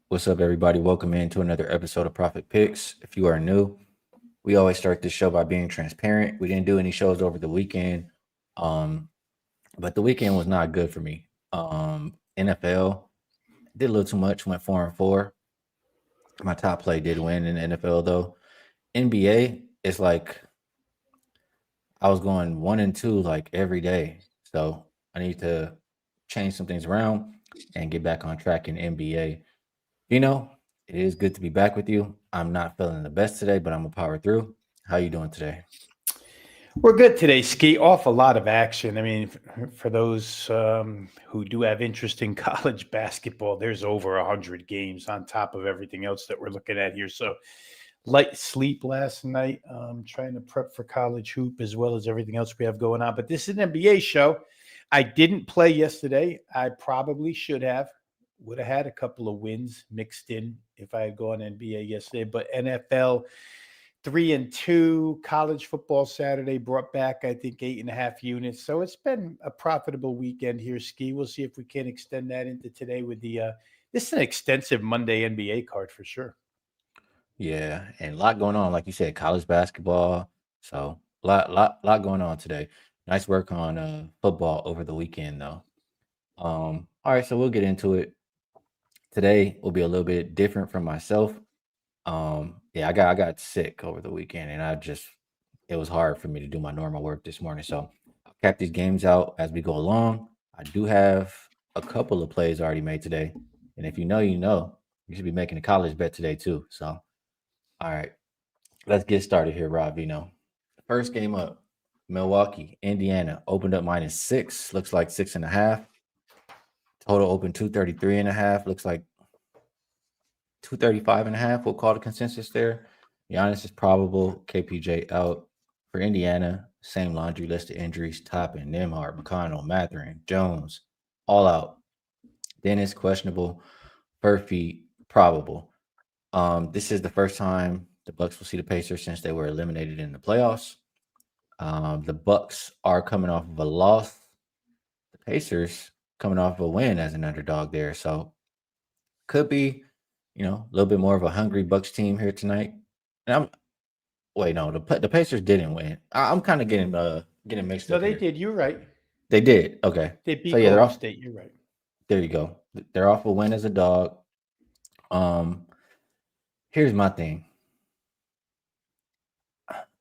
What's up, everybody? Welcome into another episode of Profit Picks. If you are new, we always start this show by being transparent. We didn't do any shows over the weekend, um, but the weekend was not good for me. NFL did a little too much. Went 4-4. My top play did win in the NFL though. NBA is like I was going 1-2 like every day, so I need to change some things around and get back on track in NBA. It is good to be back with you. I'm not feeling the best today, but I'm gonna power through. How you doing today? We're good today, Ski. Off a lot of action. I mean, for those who do have interest in college basketball, there's over 100 games on top of everything else that we're looking at here. So, light sleep last night, trying to prep for college hoop as well as everything else we have going on. But this is an NBA show. I didn't play yesterday. I probably should have. Would have had a couple of wins mixed in if I had gone NBA yesterday. But NFL 3-2. College football Saturday brought back, I think, 8.5 units. So it's been a profitable weekend here, Ski. We'll see if we can extend that into today with the. This is an extensive Monday NBA card for sure. Yeah, and a lot going on, like you said, college basketball. So lot going on today. Nice work on football over the weekend though. All right, so we'll get into it. Today will be a little bit different from myself. Yeah, I got sick over the weekend, and it was hard for me to do my normal work this morning. So I'll cap these games out as we go along. I do have a couple of plays already made today, and if you know, you know, you should be making a college bet today too. So, all right, let's get started here, Rob. First game up, Milwaukee, Indiana opened up -6. Looks like 6.5. Total open 233.5. Looks like 235.5. We'll call the consensus there. Giannis is probable. KPJ out for Indiana. Same laundry list of injuries: Toppin, Nembhard, McConnell, Matherin, Jones, all out. Dennis questionable. Furphy probable. This is the first time the Bucks will see the Pacers since they were eliminated in the playoffs. The Bucks are coming off of a loss. The Pacers coming off of a win as an underdog there, so could be, a little bit more of a hungry Bucks team here tonight. And I'm wait, no, the Pacers didn't win. I'm kind of getting mixed No, up they here. did. You're right. They did. Okay. They So beat yeah, they're Golden off. State. You're right. There you go. They're off a win as a dog. Um, Here's my thing.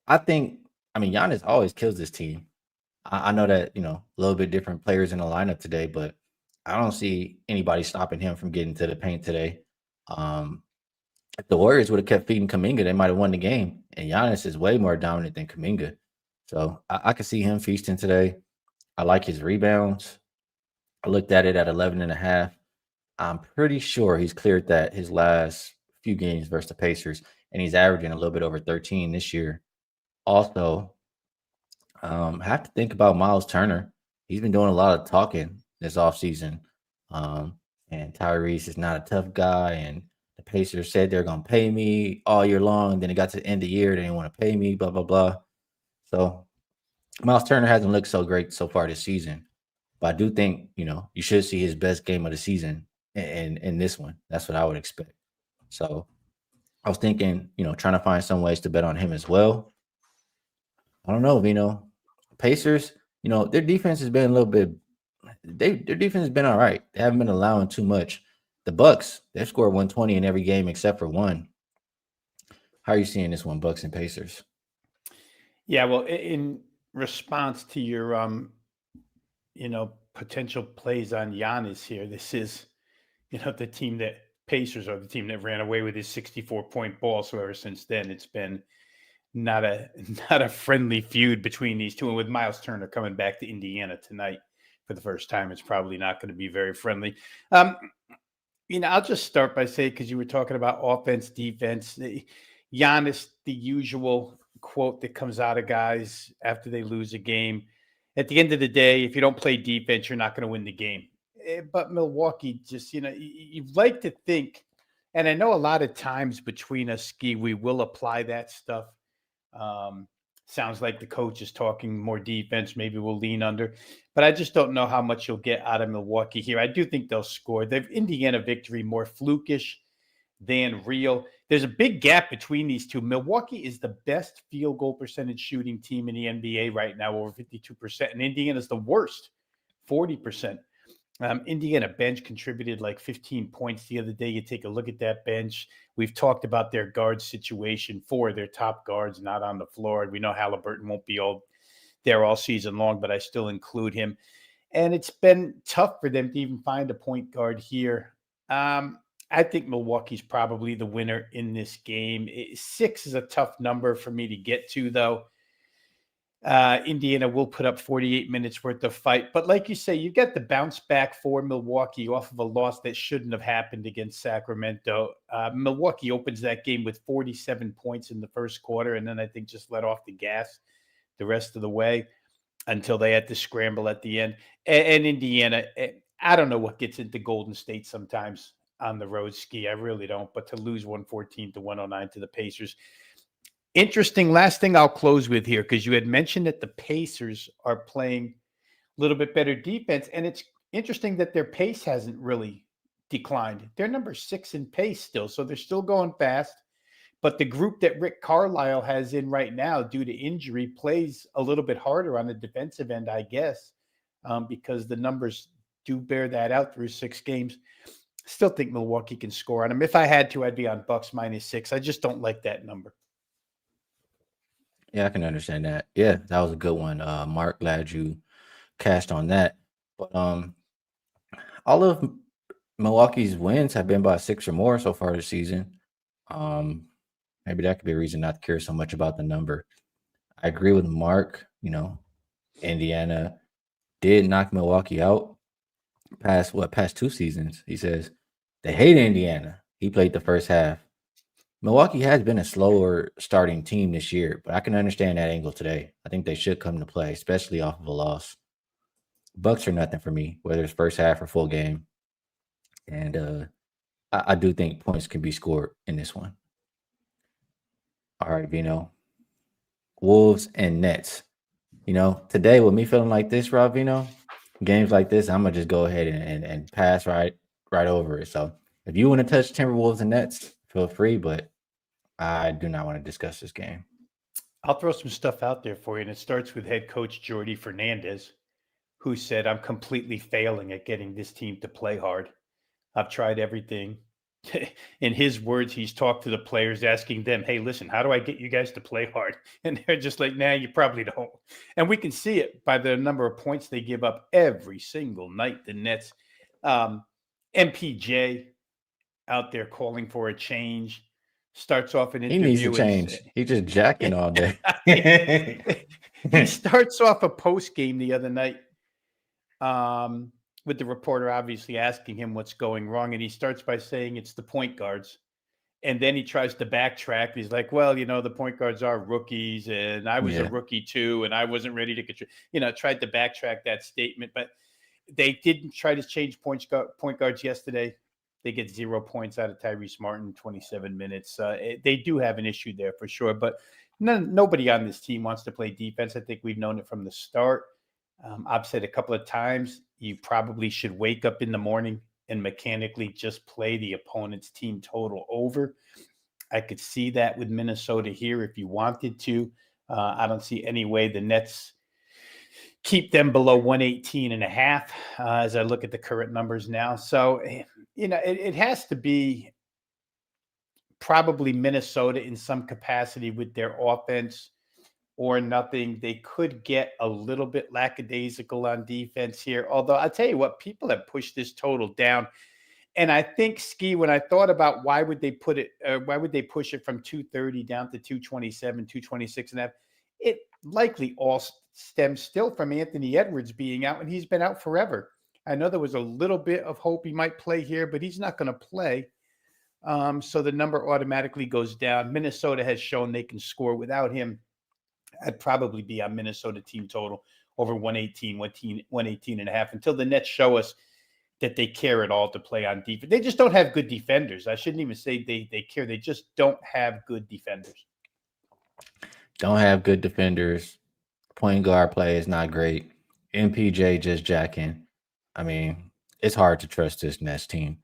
I think I mean Giannis always kills this team. I know that, a little bit different players in the lineup today, but I don't see anybody stopping him from getting to the paint today. Um, if the Warriors would have kept feeding Kaminga, they might have won the game. And Giannis is way more dominant than Kaminga. So I could see him feasting today. I like his rebounds. I looked at it at 11 and a half. I'm pretty sure he's cleared that his last few games versus the Pacers, and he's averaging a little bit over 13 this year. Also, have to think about Miles Turner. He's been doing a lot of talking this offseason. Um, and Tyrese is not a tough guy. And the Pacers said they're going to pay me all year long. And then it got to the end of the year. They didn't want to pay me, blah, blah, blah. So Miles Turner hasn't looked so great so far this season. But I do think, you should see his best game of the season in this one. That's what I would expect. So I was thinking, trying to find some ways to bet on him as well. I don't know, Pacers, their defense has been a little bit their defense has been all right. They haven't been allowing too much. The Bucks, they've scored 120 in every game except for one. How are you seeing this one, Bucks and Pacers? Yeah. Well, in response to your potential plays on Giannis here, this is the team that Pacers are the team that ran away with his 64-point ball. So ever since then, it's been not a not a friendly feud between these two. And with Miles Turner coming back to Indiana tonight for the first time, it's probably not going to be very friendly. Um, I'll just start by saying, because you were talking about offense, defense, Giannis, the usual quote that comes out of guys after they lose a game. At the end of the day, if you don't play defense, you're not going to win the game. But Milwaukee just, you'd like to think, and I know a lot of times between us, Ski, we will apply that stuff. Um, Sounds like the coach is talking more defense. Maybe we'll lean under, but I just don't know how much you'll get out of Milwaukee here. I do think they'll score. The Indiana victory more flukish than real. There's a big gap between these two. Milwaukee is the best field goal percentage shooting team in the NBA right now, over 52%, and Indiana is the worst, 40%. Indiana bench contributed like 15 points the other day. You take a look at that bench. We've talked about their guard situation. 4 of their top guards not on the floor. We know Halliburton won't be there all season long, but I still include him. And it's been tough for them to even find a point guard here. I think Milwaukee's probably the winner in this game. 6 is a tough number for me to get to, though. Indiana will put up 48 minutes worth of fight. But like you say, you get the bounce back for Milwaukee off of a loss that shouldn't have happened against Sacramento. Milwaukee opens that game with 47 points in the first quarter, and then I think just let off the gas the rest of the way until they had to scramble at the end. And Indiana, I don't know what gets into Golden State sometimes on the road, Ski. I really don't. But to lose 114-109 to the Pacers. Interesting. Last thing I'll close with here, because you had mentioned that the Pacers are playing a little bit better defense. And it's interesting that their pace hasn't really declined. They're number 6 in pace still. So they're still going fast. But the group that Rick Carlisle has in right now due to injury plays a little bit harder on the defensive end, I guess, because the numbers do bear that out through 6 games. Still think Milwaukee can score on them. If I had to, I'd be on Bucks -6. I just don't like that number. Yeah, I can understand that. Yeah, that was a good one. Mark, glad you cashed on that. But all of Milwaukee's wins have been by 6 or more so far this season. Maybe that could be a reason not to care so much about the number. I agree with Mark. Indiana did knock Milwaukee out past 2 seasons. He says they hate Indiana. He played the first half. Milwaukee has been a slower starting team this year, but I can understand that angle today. I think they should come to play, especially off of a loss. Bucks are nothing for me, whether it's first half or full game. And I do think points can be scored in this one. All right, Vino. Wolves and Nets. Today with me feeling like this, Rob Vino, games like this, I'm gonna just go ahead and pass right over it. So if you want to touch Timberwolves and Nets, feel free, but I do not want to discuss this game. I'll throw some stuff out there for you, and it starts with head coach Jordi Fernandez, who said, "I'm completely failing at getting this team to play hard. I've tried everything." In his words, he's talked to the players, asking them, "Hey, listen, how do I get you guys to play hard?" And they're just like, "Nah, you probably don't." And we can see it by the number of points they give up every single night. The Nets, MPJ out there calling for a change, starts off an He interview. needs to change. He's just jacking all day. He starts off a post game the other night with the reporter obviously asking him what's going wrong. And he starts by saying it's the point guards. And then he tries to backtrack. He's like, well, the point guards are rookies, and I was a rookie too, and I wasn't ready to contribute. Tried to backtrack that statement, but they didn't try to change point guards yesterday. They get 0 points out of Tyrese Martin, 27 minutes. They do have an issue there for sure, but nobody on this team wants to play defense. I think we've known it from the start. I've said a couple of times, you probably should wake up in the morning and mechanically just play the opponent's team total over. I could see that with Minnesota here if you wanted to. I don't see any way the Nets keep them below 118.5 as I look at the current numbers now. So, it has to be probably Minnesota in some capacity with their offense or nothing. They could get a little bit lackadaisical on defense here. Although I'll tell you what, people have pushed this total down. And I think, Ski, when I thought about why would they push it from 230 down to 227, 226.5, it likely all stems still from Anthony Edwards being out, and he's been out forever. I know there was a little bit of hope he might play here, but he's not going to play. So the number automatically goes down. Minnesota has shown they can score without him. I'd probably be on Minnesota team total over 118.5 until the Nets show us that they care at all to play on defense. They just don't have good defenders. I shouldn't even say they care. They just don't have good defenders. Don't have good defenders. Point guard play is not great. MPJ just jacking. I mean, it's hard to trust this Nets team.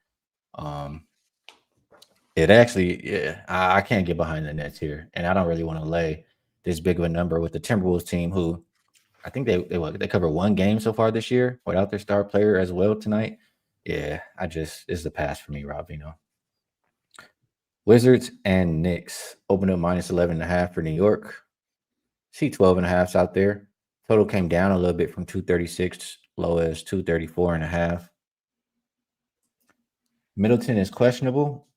It actually, yeah, I can't get behind the Nets here, and I don't really want to lay this big of a number with the Timberwolves team, who I think they cover one game so far this year without their star player as well tonight. Yeah, it's a pass for me, Rob. Wizards and Knicks opened up minus 11.5 for New York. See 12.5s out there. Total came down a little bit from 236, low as 234.5. Middleton is questionable.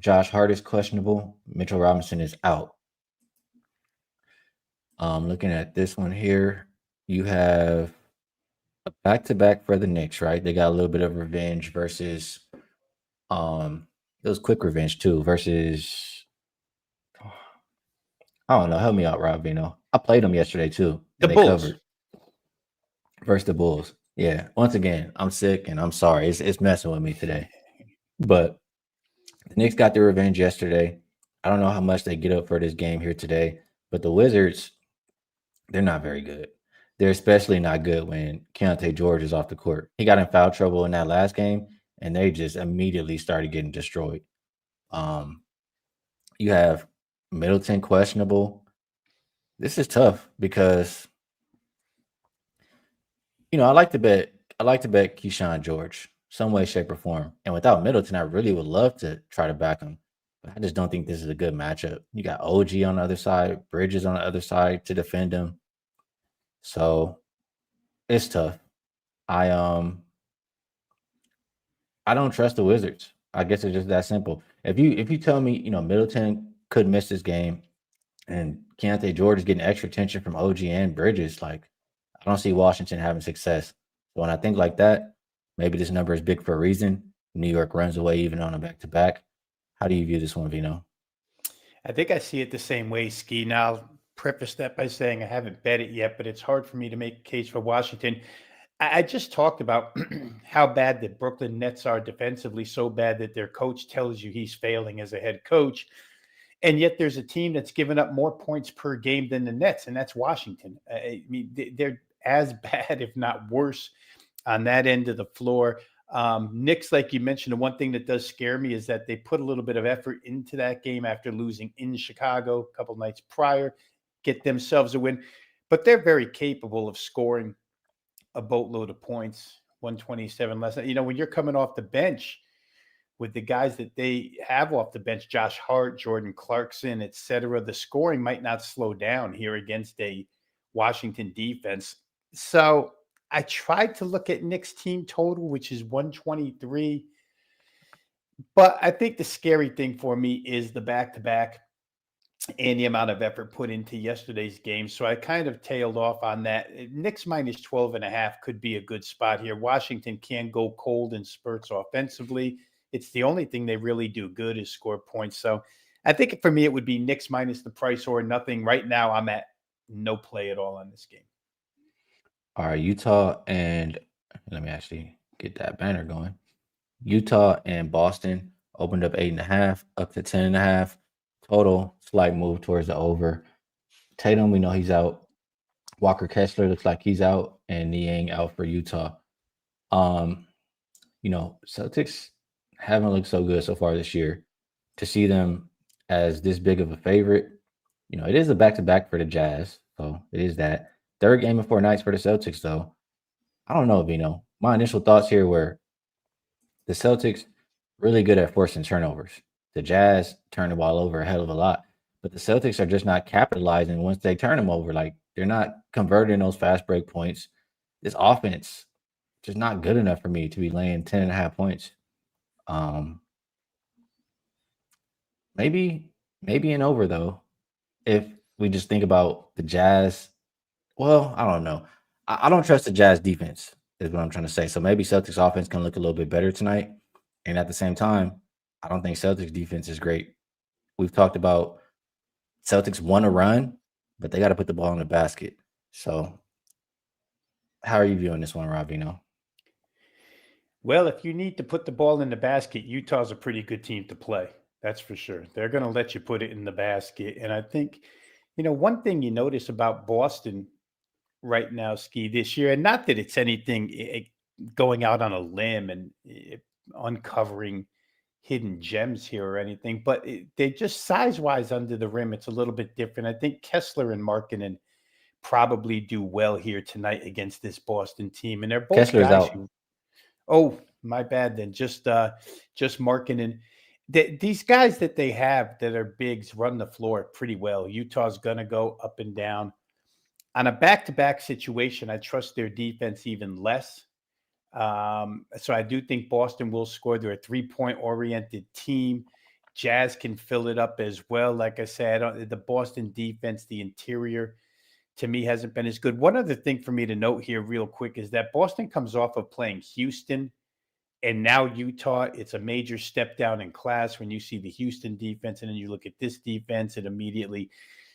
Josh Hart is questionable. Mitchell Robinson is out. Looking at this one here, you have a back-to-back for the Knicks, right? They got a little bit of revenge versus it was quick revenge too, versus I don't know. Help me out, Rob. I played them yesterday too, The and they Bulls. covered versus the Bulls. Yeah. Once again, I'm sick and I'm sorry. It's messing with me today. But the Knicks got their revenge yesterday. I don't know how much they get up for this game here today, but the Wizards, they're not very good. They're especially not good when Keontae George is off the court. He got in foul trouble in that last game, and they just immediately started getting destroyed. Um, you have Middleton questionable. This is tough because I like to bet Keyshawn George some way, shape, or form. And without Middleton, I really would love to try to back him. But I just don't think this is a good matchup. You got OG on the other side, Bridges on the other side to defend him. So it's tough. I um I don't trust the Wizards. I guess it's just that simple. If you tell me, Middleton could miss this game and Keontae George is getting extra attention from OG and Bridges, like I don't see Washington having success. So when I think like that, maybe this number is big for a reason. New York runs away even on a back to back. How do you view this one, Vino? I think I see it the same way, Ski. Now, I'll preface that by saying I haven't bet it yet, but it's hard for me to make a case for Washington. I just talked about how bad the Brooklyn Nets are defensively, so bad that their coach tells you he's failing as a head coach. And yet there's a team that's given up more points per game than the Nets, and that's Washington. I mean, they're as bad, if not worse, on that end of the floor. Knicks, like you mentioned, the one thing that does scare me is that they put a little bit of effort into that game after losing in Chicago a couple nights prior, get themselves a win. But they're very capable of scoring a boatload of points, 127 less. When you're coming off the bench with the guys that they have off the bench, Josh Hart, Jordan Clarkson, et cetera, the scoring might not slow down here against a Washington defense. So I tried to look at Nick's team total, which is 123. But I think the scary thing for me is the back to back and the amount of effort put into yesterday's game. So I kind of tailed off on that. Knicks minus 12.5 could be a good spot here. Washington can go cold in spurts offensively. It's the only thing they really do good is score points. So I think for me, it would be Knicks minus the price or nothing. Right now, I'm at no play at all on this game. All right, Utah and let me actually get that banner going. Utah and Boston opened up 8.5, up to 10.5. Total slight move towards the over. Tatum, we know he's out. Walker Kessler looks like he's out, and Niang out for Utah. Um, Celtics haven't looked so good so far this year. To see them as this big of a favorite, it is a back-to-back for the Jazz, so it is that. Third game in 4 nights for the Celtics, though. I don't know, Vino. My initial thoughts here were the Celtics really good at forcing turnovers. The Jazz turn the ball over a hell of a lot, but the Celtics are just not capitalizing once they turn them over. Like they're not converting those fast break points. This offense just not good enough for me to be laying 10.5 points. Um, maybe an over though. If we just think about the Jazz, well, I don't know. I don't trust the Jazz defense, is what I'm trying to say. So maybe Celtics offense can look a little bit better tonight. And at the same time, I don't think Celtics defense is great. We've talked about Celtics want to run, but they got to put the ball in the basket. So how are you viewing this one, Ravino? Well, if you need to put the ball in the basket, Utah's a pretty good team to play. That's for sure. They're going to let you put it in the basket. And I think, one thing you notice about Boston right now, Ski, this year, and not that it's anything going out on a limb and uncovering hidden gems here or anything, but they just size wise under the rim. It's a little bit different. I think Kessler and Markkinen probably do well here tonight against this Boston team, and they're both Kessler's guys out. who. Oh, my bad then. Just Markkinen. These guys that they have that are bigs run the floor pretty well. Utah's gonna go up and down on a back-to-back situation. I trust their defense even less. So I do think Boston will score. They're a three-point oriented team. Jazz can fill it up as well. Like I said, the Boston defense, the interior, to me hasn't been as good. One other thing for me to note here, real quick, is that Boston comes off of playing Houston and now Utah. It's a major step down in class when you see the Houston defense and then you look at this defense, it immediately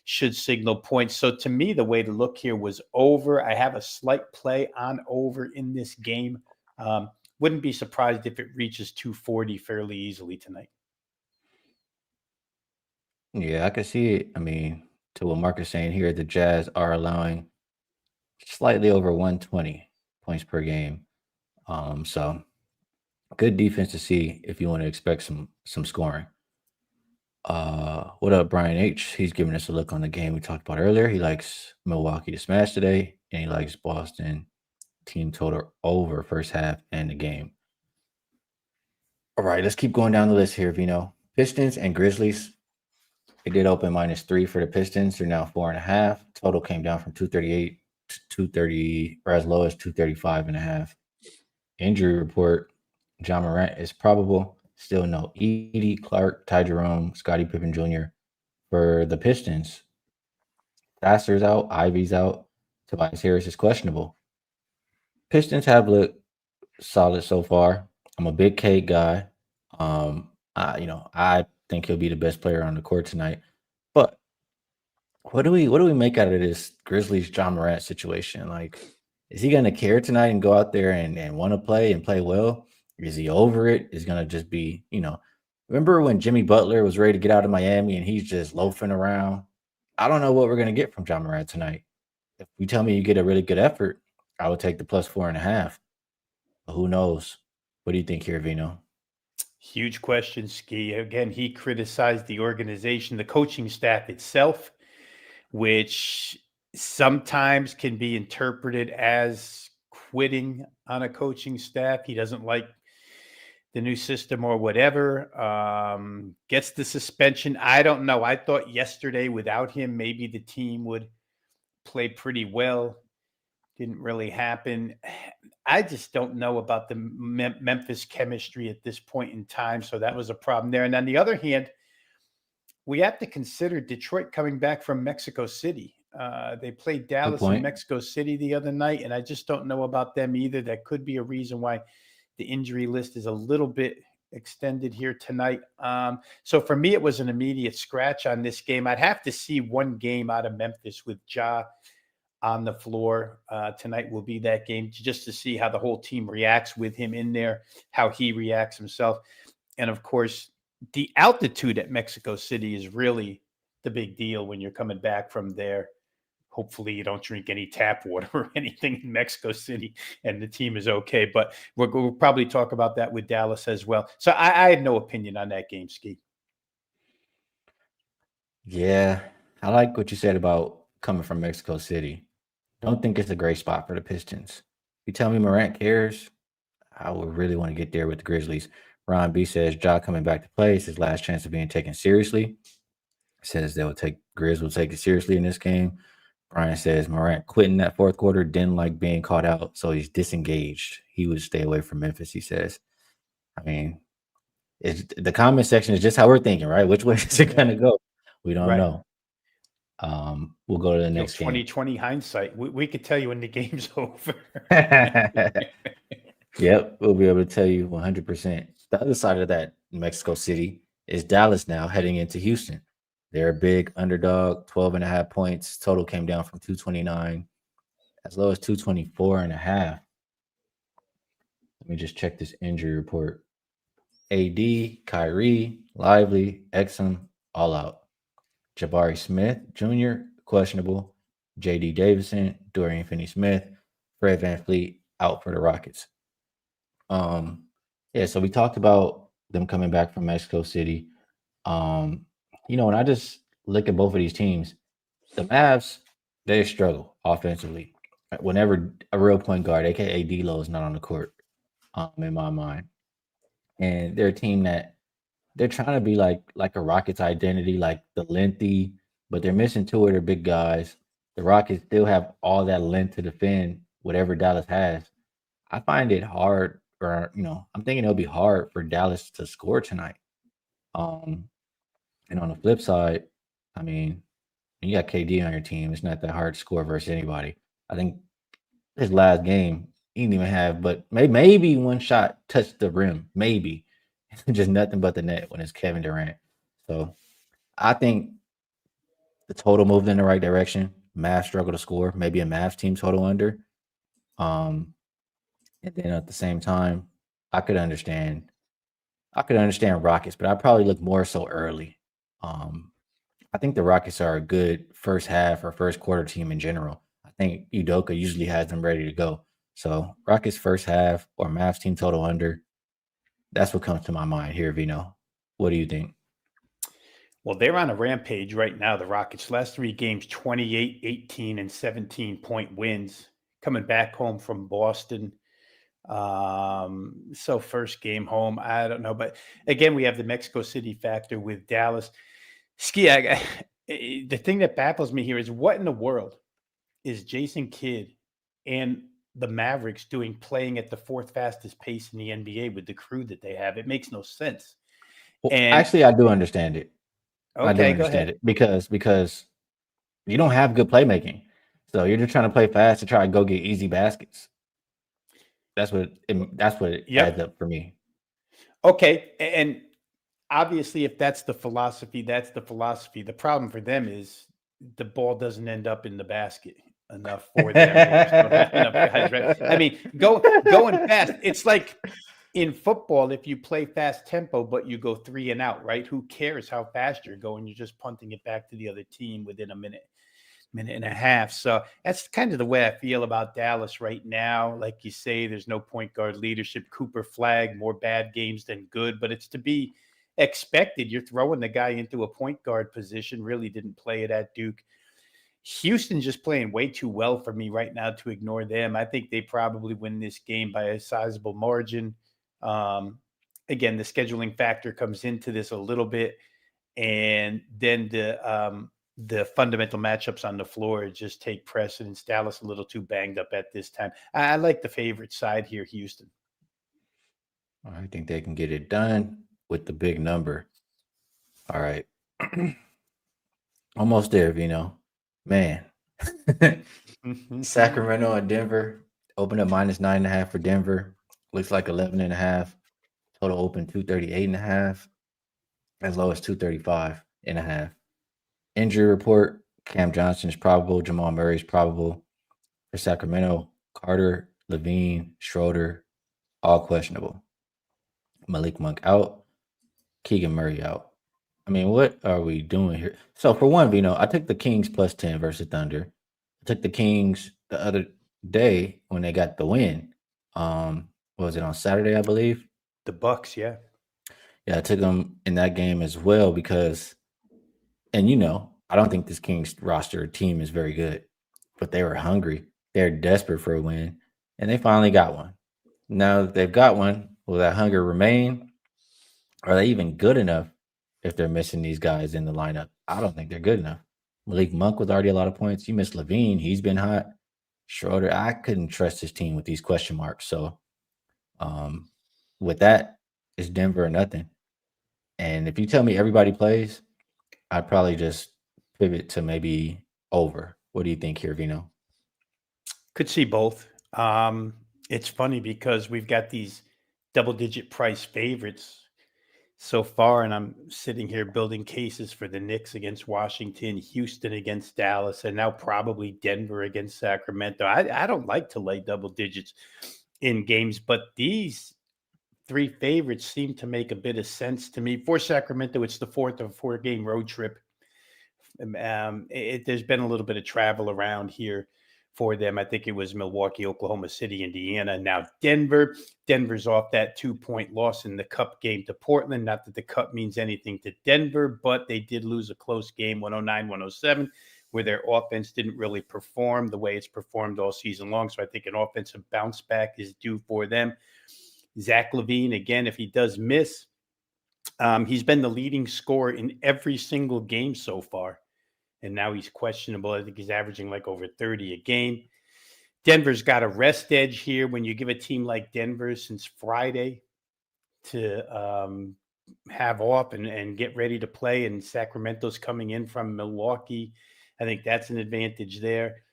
should signal points. So to me, the way to look here was over. I have a slight play on over in this game. Wouldn't be surprised if it reaches 240 fairly easily tonight. Yeah, I can see it. I mean, to what Mark is saying here, the Jazz are allowing slightly over 120 points per game. So good defense to see if you want to expect some scoring. What up, Brian H? He's giving us a look on the game we talked about earlier. He likes Milwaukee to smash today, and he likes Boston team total over first half and the game. All right, let's keep going down the list here, Vino. Pistons and Grizzlies. It did open -3 for the Pistons. They're now 4.5. Total came down from 238 to 230, or as low as 235.5. Injury report: John Morant is probable. Still no Edie, Clark, Ty Jerome, Scottie Pippen Jr. For the Pistons, Faster's out, Ivy's out, Tobias Harris is questionable. Pistons have looked solid so far. I'm a big Cade guy. I think he'll be the best player on the court tonight. But what do we make out of this Grizzlies John Morant situation? Like, is he gonna care tonight and go out there and want to play and play well? Is he over it? Is gonna just be, remember when Jimmy Butler was ready to get out of Miami and he's just loafing around? I don't know what we're gonna get from John Morant tonight. If you tell me you get a really good effort, I would take the +4.5. But who knows? What do you think here, Vino? Huge question, Ski. Again, he criticized the organization, the coaching staff itself, which sometimes can be interpreted as quitting on a coaching staff. He doesn't like the new system or whatever. Gets the suspension. I don't know. I thought yesterday without him, maybe the team would play pretty well. Didn't really happen. I just don't know about the Memphis chemistry at this point in time. So that was a problem there. And on the other hand, we have to consider Detroit coming back from Mexico City. They played Dallas and Mexico City the other night, and I just don't know about them either. That could be a reason why the injury list is a little bit extended here tonight. So for me, it was an immediate scratch on this game. I'd have to see one game out of Memphis with Ja on the floor. Tonight will be that game just to see how the whole team reacts with him in there, how he reacts himself. And of course, the altitude at Mexico City is really the big deal when you're coming back from there. Hopefully you don't drink any tap water or anything in Mexico City and the team is okay. But we'll probably talk about that with Dallas as well. So I had no opinion on that game, Ski. Yeah, I like what you said about coming from Mexico City. Don't think it's a great spot for the Pistons. You tell me Morant cares, I would really want to get there with the Grizzlies. Ron B says Ja coming back to play is his last chance of being taken seriously. Says Grizz will take it seriously in this game. Brian says Morant quitting that fourth quarter, didn't like being caught out, so he's disengaged. He would stay away from Memphis, he says. I mean, the comment section is just how we're thinking, right? Which way is it going to go? We don't know. We'll go to the next 2020 hindsight. We could tell you when the game's over. Yep, we'll be able to tell you 100%. The other side of that, Mexico City, is Dallas now heading into Houston. They're a big underdog, 12.5 points. Total came down from 229 as low as 224.5. Let me just check this injury report. AD, Kyrie, Lively, Exum, all out. Jabari Smith Jr., questionable. J.D. Davison, Dorian Finney-Smith, Fred VanVleet out for the Rockets. So we talked about them coming back from Mexico City. When I just look at both of these teams, the Mavs, they struggle offensively. Whenever a real point guard, aka D'Lo, is not on the court, in my mind. And they're a team that they're trying to be like a Rockets identity, like the lengthy, but they're missing two of their big guys. The Rockets still have all that length to defend whatever Dallas has. I find it hard, or I'm thinking it'll be hard for Dallas to score tonight. Um, and on the flip side, I mean, when you got KD on your team, it's not that hard to score versus anybody. I think his last game, he didn't even have, but maybe one shot touched the rim, maybe, just nothing but the net when it's Kevin Durant. So I think the total moved in the right direction. Mavs struggle to score, maybe a Mavs team total under. Um, and then at the same time, I could understand Rockets, but I probably look more so early. I think the Rockets are a good first half or first quarter team in general. I think Udoka usually has them ready to go. So Rockets first half or Mavs team total under. That's what comes to my mind here, Vino. What do you think? Well, they're on a rampage right now. The Rockets last 3 games, 28, 18, and 17-point wins, coming back home from Boston. So first game home, I don't know, but again, we have the Mexico City factor with Dallas. The thing that baffles me here is what in the world is Jason Kidd and the Mavericks doing playing at the fourth fastest pace in the NBA with the crew that they have? It makes no sense. Well, And actually, I do understand it. I do okay, go understand ahead. it because you don't have good playmaking. So you're just trying to play fast to try to go get easy baskets. That's what it adds Yep. up for me. Okay. And obviously, if that's the philosophy, that's the philosophy. The problem for them is the ball doesn't end up in the basket enough for them. They just don't have enough guys, right? I mean, going fast. It's like in football, if you play fast tempo, but you go 3 and out, right? Who cares how fast you're going? You're just punting it back to the other team within a minute and a half. So that's kind of the way I feel about Dallas right now. Like you say, there's no point guard leadership. Cooper Flag, more bad games than good, but it's to be expected. You're throwing the guy into a point guard position, really didn't play it at Duke. Houston just playing way too well for me right now to ignore them. I think they probably win this game by a sizable margin. Um, Again, the scheduling factor comes into this a little bit, and then the fundamental matchups on the floor just take precedence. Dallas a little too banged up at this time. I like the favorite side here, Houston. I think they can get it done with the big number. All right. Almost there, Vino. Man. Sacramento and Denver. Open up -9.5 for Denver. Looks like 11.5. Total open 238.5. As low as 235.5. Injury report. Cam Johnson is probable. Jamal Murray is probable. For Sacramento, Carter, Levine, Schroeder, all questionable. Malik Monk out. Keegan Murray out. I mean, what are we doing here? So for one, Vino, I took the Kings +10 versus Thunder. I took the Kings the other day when they got the win. What was it on Saturday, I believe? The Bucks, yeah. Yeah, I took them in that game as well because, and I don't think this Kings roster team is very good, but they were hungry. They're desperate for a win, and they finally got one. Now that they've got one, will that hunger remain? Are they even good enough if they're missing these guys in the lineup? I don't think they're good enough. Malik Monk was already a lot of points. You missed Levine. He's been hot. Schroeder, I couldn't trust his team with these question marks. So um, with that, it's Denver or nothing. And if you tell me everybody plays, I'd probably just pivot to maybe over. What do you think here, Vino? Could see both. It's funny because we've got these double-digit price favorites so far, and I'm sitting here building cases for the Knicks against Washington, Houston against Dallas, and now probably Denver against Sacramento. I don't like to lay double digits in games, but these three favorites seem to make a bit of sense to me. For Sacramento, it's the fourth of a 4-game road trip. There's been a little bit of travel around here for them. I think it was Milwaukee, Oklahoma City, Indiana. Now Denver. Denver's off that 2-point loss in the Cup game to Portland. Not that the Cup means anything to Denver, but they did lose a close game, 109-107, where their offense didn't really perform the way it's performed all season long. So I think an offensive bounce back is due for them. Zach LaVine, again, if he does miss, he's been the leading scorer in every single game so far. And now he's questionable. I think he's averaging like over 30 a game. Denver's got a rest edge here when you give a team like Denver since Friday to have off and get ready to play. And Sacramento's coming in from Milwaukee. I think that's an advantage there.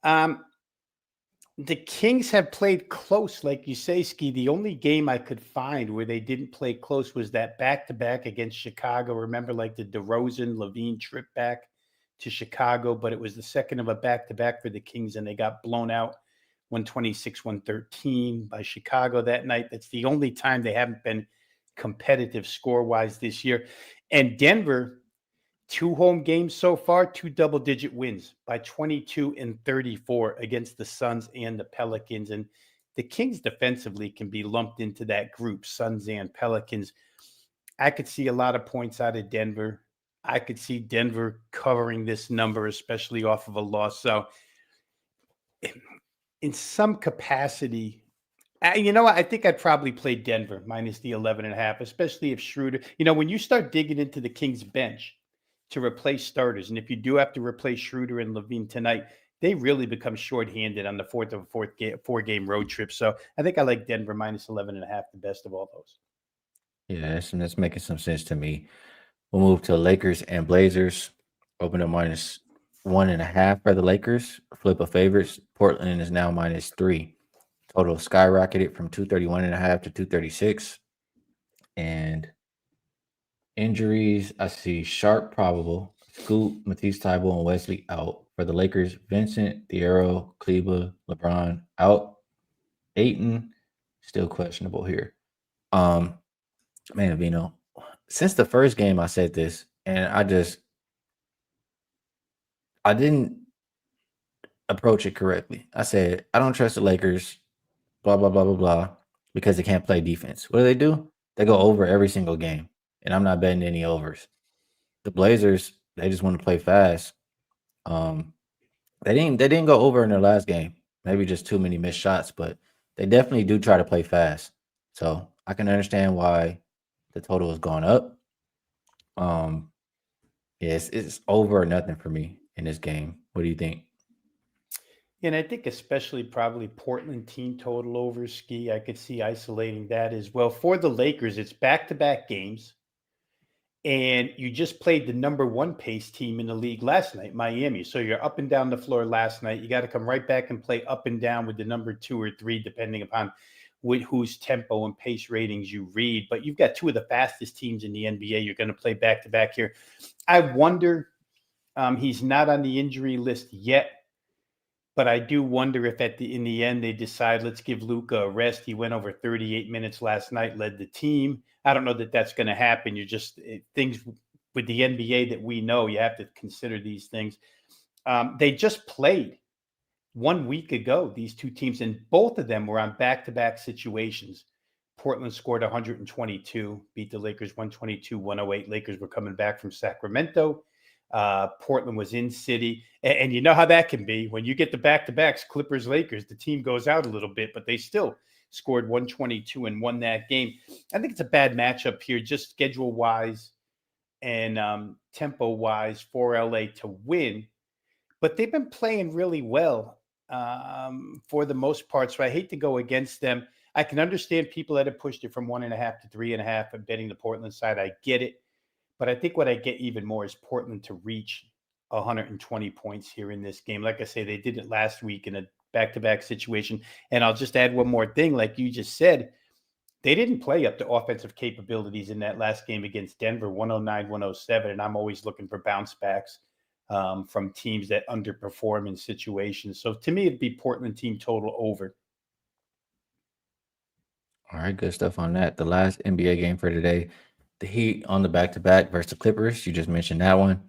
The Kings have played close, like you say, Ski. The only game I could find where they didn't play close was that back-to-back against Chicago. Remember, like the DeRozan, LaVine trip back to Chicago, but it was the second of a back-to-back for the Kings, and they got blown out 126-113 by Chicago that night. That's the only time they haven't been competitive score-wise this year. And Denver, 2 home games so far, 2 double-digit wins by 22 and 34 against the Suns and the Pelicans. And the Kings defensively can be lumped into that group, Suns and Pelicans. I could see a lot of points out of Denver. I could see Denver covering this number, especially off of a loss. So in some capacity, I think I'd probably play Denver minus the 11.5, especially if Schroeder, when you start digging into the Kings bench to replace starters, and if you do have to replace Schroeder and LaVine tonight, they really become shorthanded on the fourth of a 4-game road trip. So I think I like Denver minus 11.5, the best of all those. Yeah, that's making some sense to me. We'll move to Lakers and Blazers. Open up minus 1.5 for the Lakers. Flip of favorites. Portland is now minus 3. Total skyrocketed from 231.5 to 236. And injuries, I see Sharp probable. Scoot, Matisse Thybulle, and Wesley out. For the Lakers, Vincent, Thiero, Kleba, LeBron out. Ayton, still questionable here. Man, Vino, since the first game I said this, and I didn't approach it correctly. I said, I don't trust the Lakers, blah, blah, blah, blah, blah, because they can't play defense. What do? They go over every single game, and I'm not betting any overs. The Blazers, they just want to play fast. They didn't go over in their last game. Maybe just too many missed shots, but they definitely do try to play fast. So I can understand why the total has gone up. Yes, it's over or nothing for me in this game. What do you think? And I think especially probably Portland team total over, Ski. I could see isolating that as well. For the Lakers, it's back-to-back games. And you just played the number 1 pace team in the league last night, Miami. So you're up and down the floor last night. You got to come right back and play up and down with the number 2 or 3, depending upon whose tempo and pace ratings you read. But you've got 2 of the fastest teams in the NBA. You're going to play back-to-back here. I wonder, he's not on the injury list yet, but I do wonder if in the end they decide, let's give Luka a rest. He went over 38 minutes last night, led the team. I don't know that that's going to happen. Things with the NBA that we know, you have to consider these things. They just played 1 week ago, these 2 teams, and both of them were on back-to-back situations. Portland scored 122, beat the Lakers 122-108. Lakers were coming back from Sacramento. Portland was in city. And you know how that can be. When you get the back-to-backs, Clippers, Lakers, the team goes out a little bit, but they still scored 122 and won that game. I think it's a bad matchup here, just schedule-wise and tempo-wise for LA to win. But they've been playing really well for the most part, so I hate to go against them. I can understand people that have pushed it from 1.5 to 3.5 and betting the Portland side. I get it. But I think what I get even more is Portland to reach 120 points here in this game. Like I say, they did it last week in a back-to-back situation. And I'll just add one more thing. Like you just said, they didn't play up to offensive capabilities in that last game against Denver, 109-107. And I'm always looking for bounce backs from teams that underperform in situations. So to me, it'd be Portland team total over. All right, good stuff on that. The last NBA game for today, the Heat on the back-to-back versus the Clippers. You just mentioned that one.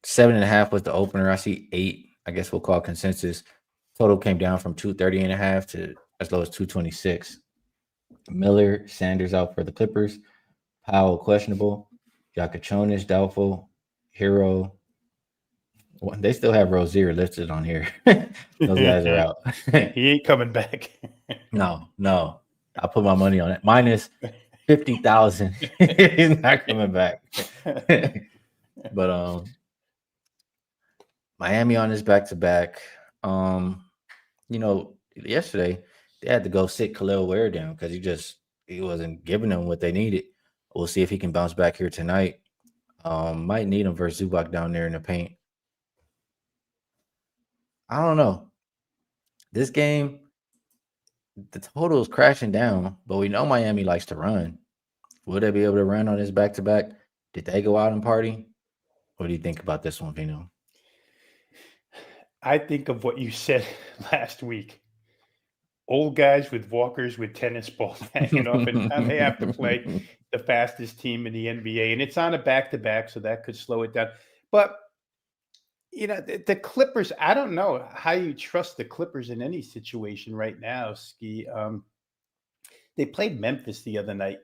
7.5 was the opener. I see 8 I guess we'll call consensus. Total came down from 230.5 to as low as 226. Miller, Sanders out for the Clippers. Powell questionable. Jakachonis doubtful. Hero. Well, they still have Rozier listed on here. Those guys are out. He ain't coming back. No. I put my money on it. Minus 50,000. He's not coming back. But Miami on his back to back. Yesterday they had to go sit Khalil Ware down because he wasn't giving them what they needed. We'll see if he can bounce back here tonight. Might need him versus Zubac down there in the paint. I don't know. This game, the total is crashing down, but we know Miami likes to run. Will they be able to run on this back to back? Did they go out and party? What do you think about this one, Vino? I think of what you said last week. Old guys with walkers with tennis balls hanging off, and now they have to play the fastest team in the NBA, and it's on a back-to-back, so that could slow it down. But the Clippers, I don't know how you trust the Clippers in any situation right now, Ski. They played Memphis the other night.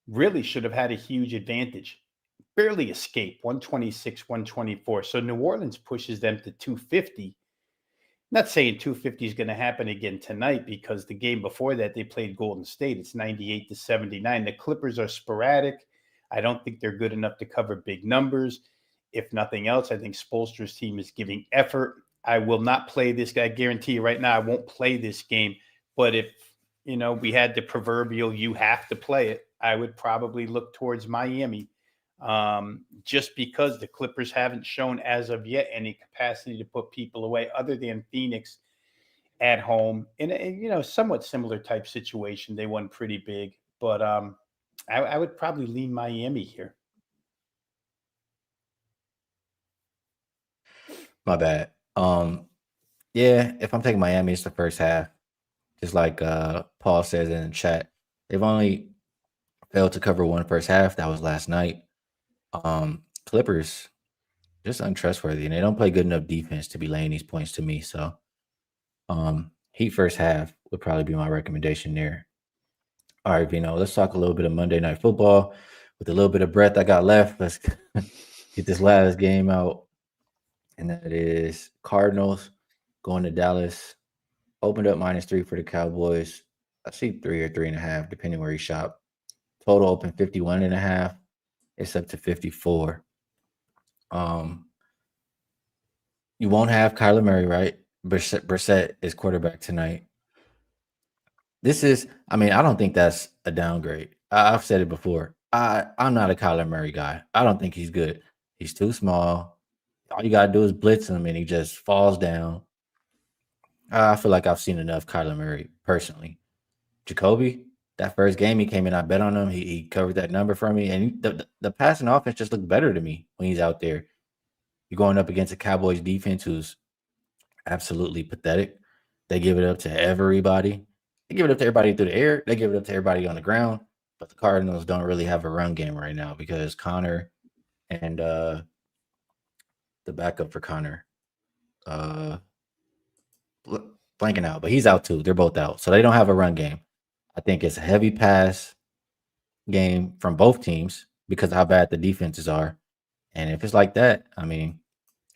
Really should have had a huge advantage. Barely escaped, 126, 124. So New Orleans pushes them to 250. Not saying 250 is going to happen again tonight because the game before that they played Golden State. It's 98-79. The Clippers are sporadic. I don't think they're good enough to cover big numbers. If nothing else, I think Spoelstra's team is giving effort. I will not play this guy. I guarantee you right now I won't play this game. But if, we had the proverbial you have to play it, I would probably look towards Miami. Just because the Clippers haven't shown as of yet any capacity to put people away other than Phoenix at home in a somewhat similar type situation. They won pretty big, but I would probably lean Miami here. My bad. Yeah, if I'm taking Miami, it's the first half. Just like Paul says in the chat, they've only failed to cover one first half. That was last night. Clippers just untrustworthy, and they don't play good enough defense to be laying these points to me. So, Heat first half would probably be my recommendation there. All right, Vino, let's talk a little bit of Monday Night Football. With a little bit of breath I got left, let's get this last game out. And that is Cardinals going to Dallas. Opened up -3 for the Cowboys. I see 3 or 3.5, depending where you shop. Total open 51.5. It's up to 54. You won't have Kyler Murray, right? Brissett is quarterback tonight. I don't think that's a downgrade. I've said it before. I'm not a Kyler Murray guy. I don't think he's good. He's too small. All you got to do is blitz him, and he just falls down. I feel like I've seen enough Kyler Murray, personally. Jacoby, that first game he came in, I bet on him. He covered that number for me. And the passing offense just looked better to me when he's out there. You're going up against a Cowboys defense who's absolutely pathetic. They give it up to everybody. They give it up to everybody through the air. They give it up to everybody on the ground. But the Cardinals don't really have a run game right now because Connor and the backup for Connor, blanking out, but he's out too. They're both out. So they don't have a run game. I think it's a heavy pass game from both teams because of how bad the defenses are. And if it's like that, I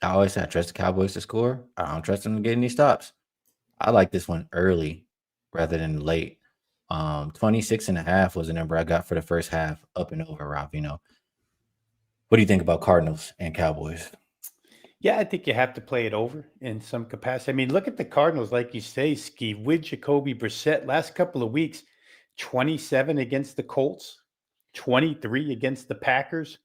always say I trust the Cowboys to score. I don't trust them to get any stops. I like this one early rather than late. 26.5 was the number I got for the first half, up and over, Rob. What do you think about Cardinals and Cowboys? Yeah, I think you have to play it over in some capacity. Look at the Cardinals, like you say, Ski, with Jacoby Brissett. Last couple of weeks, 27 against the Colts, 23 against the Packers.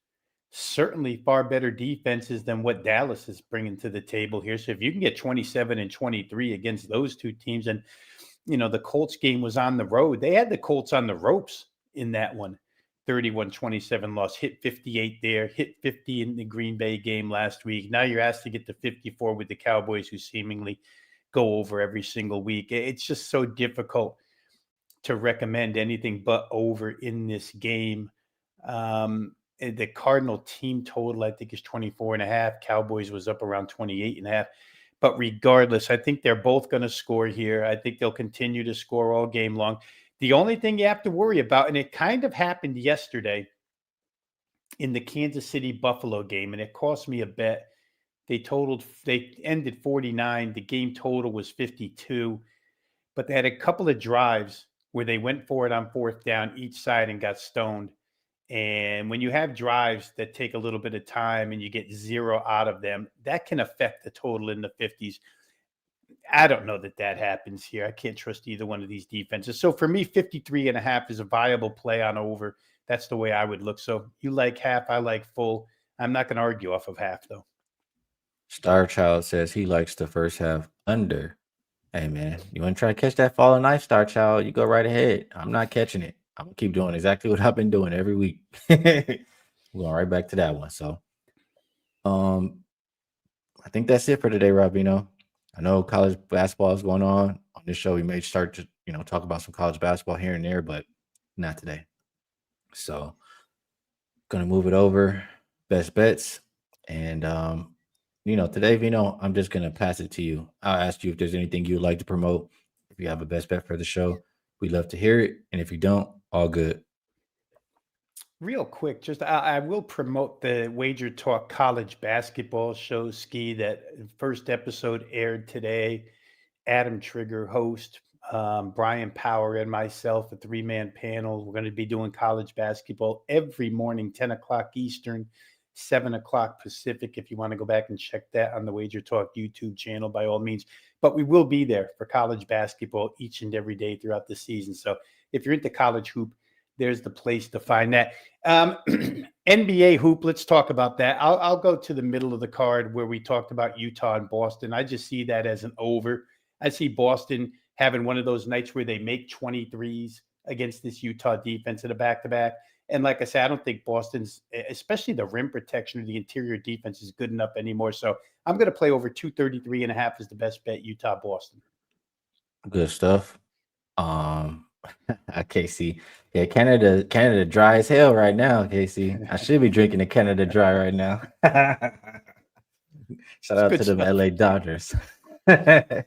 Certainly far better defenses than what Dallas is bringing to the table here. So if you can get 27 and 23 against those two teams, and, the Colts game was on the road. They had the Colts on the ropes in that one. 31-27 loss, hit 58 there, hit 50 in the Green Bay game last week. Now you're asked to get to 54 with the Cowboys, who seemingly go over every single week. It's just so difficult to recommend anything but over in this game. The Cardinal team total, I think, is 24.5. Cowboys was up around 28.5. But regardless, I think they're both going to score here. I think they'll continue to score all game long. The only thing you have to worry about, and it kind of happened yesterday in the Kansas City Buffalo game, and it cost me a bet. They ended 49. The game total was 52, but they had a couple of drives where they went for it on fourth down each side and got stoned. And when you have drives that take a little bit of time and you get 0 out of them, that can affect the total in the 50s. I don't know that happens here. I can't trust either one of these defenses. So for me, 53.5 is a viable play on over. That's the way I would look. So you like half, I like full. I'm not going to argue off of half, though. Star Child says he likes the first half under. Hey, man, you want to try to catch that falling knife, Star Child? You go right ahead. I'm not catching it. I'm going to keep doing exactly what I've been doing every week. We're going right back to that one. So, I think that's it for today, Robino. I know college basketball is going on this show. We may start to, talk about some college basketball here and there, but not today. So, going to move it over. Best bets. And, today, Vino, I'm just going to pass it to you. I'll ask you if there's anything you would like to promote. If you have a best bet for the show, we'd love to hear it. And if you don't, all good. Real quick, just I will promote the Wager Talk college basketball show, Ski. That first episode aired today. Adam Trigger, host, Brian Power, and myself, a 3-man panel. We're going to be doing college basketball every morning, 10 o'clock Eastern, 7 o'clock Pacific. If you want to go back and check that on the Wager Talk YouTube channel, by all means. But we will be there for college basketball each and every day throughout the season. So if you're into college hoop, there's the place to find that. NBA hoop, let's talk about that. I'll go to the middle of the card where we talked about Utah and Boston. I just see that as an over. I see Boston having one of those nights where they make 23s against this Utah defense in a back-to-back. And like I said, I don't think Boston's, especially the rim protection of the interior defense, is good enough anymore. So I'm going to play over 233.5 is the best bet, Utah-Boston. Good stuff. Casey. Yeah, Canada dry as hell right now, Casey. I should be drinking the Canada Dry right now. Shout out to the LA Dodgers. Maybe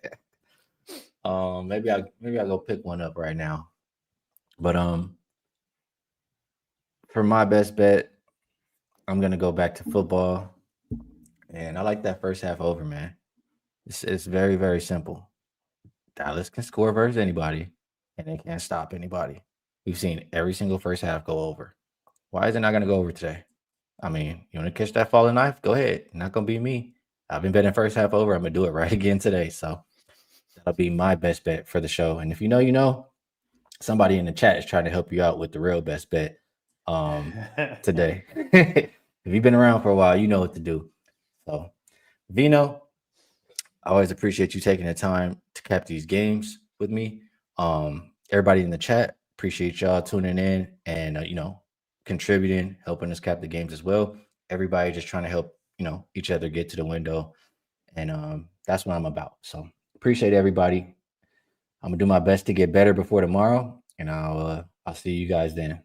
I'll go pick one up right now. But for my best bet, I'm gonna go back to football. And I like that first half over, man. It's very, very simple. Dallas can score versus anybody, and they can't stop anybody. We've seen every single first half go over. Why is it not going to go over today? I mean, you want to catch that falling knife? Go ahead. Not going to be me. I've been betting first half over. I'm going to do it right again today. So that'll be my best bet for the show. And if you know, somebody in the chat is trying to help you out with the real best bet today. If you've been around for a while, you know what to do. So, Vino, I always appreciate you taking the time to cap these games with me. Everybody in the chat, appreciate y'all tuning in and contributing, helping us cap the games as well. Everybody just trying to help each other get to the window, and that's what I'm about. So appreciate everybody. I'm gonna do my best to get better before tomorrow, and I'll see you guys then.